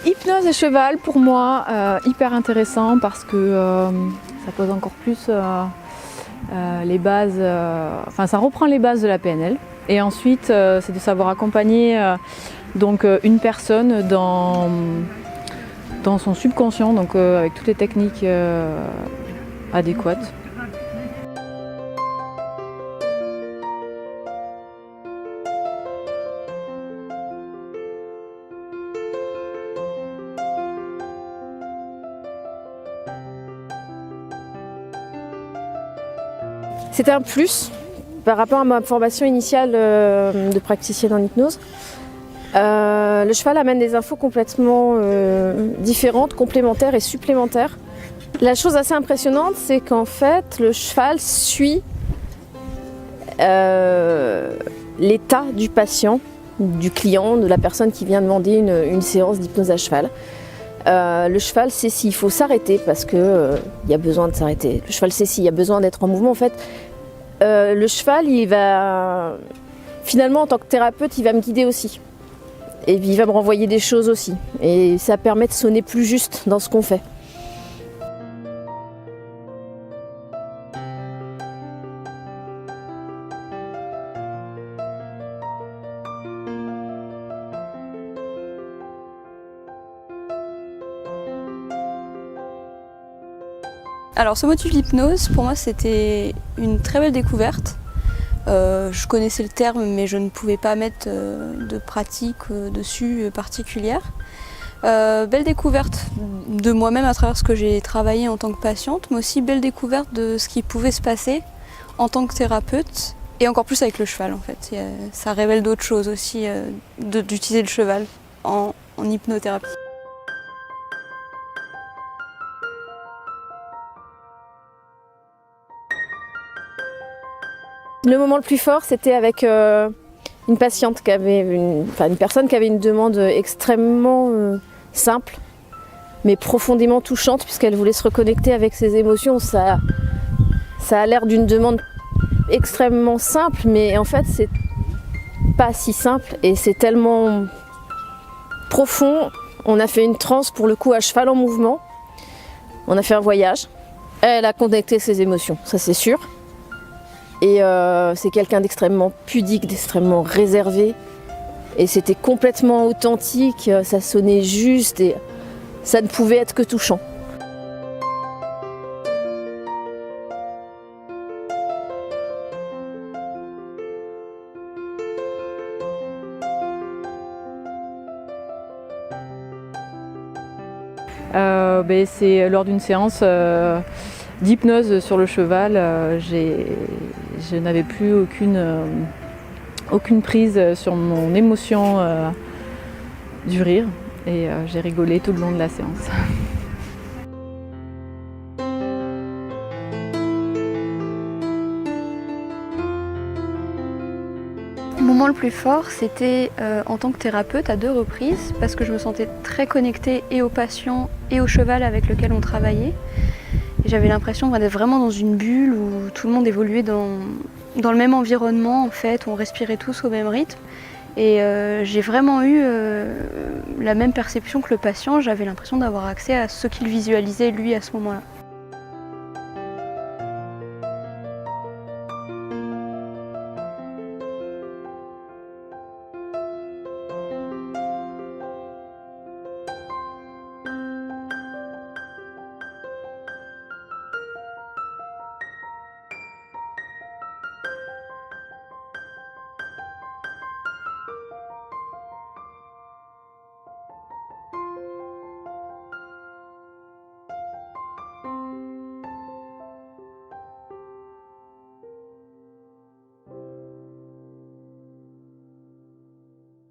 Hypnose et cheval, pour moi, hyper intéressant parce que ça pose encore plus les bases, ça reprend les bases de la PNL. Et ensuite, c'est de savoir accompagner une personne dans son subconscient, avec toutes les techniques adéquates. C'était un plus par rapport à ma formation initiale de praticienne en hypnose. Le cheval amène des infos complètement différentes, complémentaires et supplémentaires. La chose assez impressionnante, c'est qu'en fait, le cheval suit l'état du patient, du client, de la personne qui vient demander une séance d'hypnose à cheval. Le cheval sait s'il faut s'arrêter parce qu'il y a besoin de s'arrêter. Le cheval sait s'il y a besoin d'être en mouvement. En fait, le cheval, il va finalement, en tant que thérapeute, il va me guider aussi. Et il va me renvoyer des choses aussi. Et ça permet de sonner plus juste dans ce qu'on fait. Alors ce module d'hypnose, pour moi, c'était une très belle découverte. Je connaissais le terme, mais je ne pouvais pas mettre de pratique dessus particulière. Belle découverte de moi-même à travers ce que j'ai travaillé en tant que patiente, mais aussi belle découverte de ce qui pouvait se passer en tant que thérapeute, et encore plus avec le cheval en fait. Ça révèle d'autres choses aussi, d'utiliser le cheval en hypnothérapie. Le moment le plus fort, c'était avec une patiente qui avait une personne qui avait une demande extrêmement simple, mais profondément touchante, puisqu'elle voulait se reconnecter avec ses émotions. Ça a l'air d'une demande extrêmement simple, mais en fait, c'est pas si simple et c'est tellement profond. On a fait une transe pour le coup à cheval en mouvement. On a fait un voyage. Elle a connecté ses émotions, ça c'est sûr. Et c'est quelqu'un d'extrêmement pudique, d'extrêmement réservé. Et c'était complètement authentique, ça sonnait juste et ça ne pouvait être que touchant. C'est lors d'une séance d'hypnose sur le cheval, je n'avais plus aucune prise sur mon émotion du rire et j'ai rigolé tout le long de la séance. Le moment le plus fort, c'était en tant que thérapeute à 2 reprises, parce que je me sentais très connectée et au patient et au cheval avec lequel on travaillait. Et j'avais l'impression d'être vraiment dans une bulle où tout le monde évoluait dans le même environnement, en fait, où on respirait tous au même rythme. Et j'ai vraiment eu la même perception que le patient, j'avais l'impression d'avoir accès à ce qu'il visualisait lui à ce moment-là.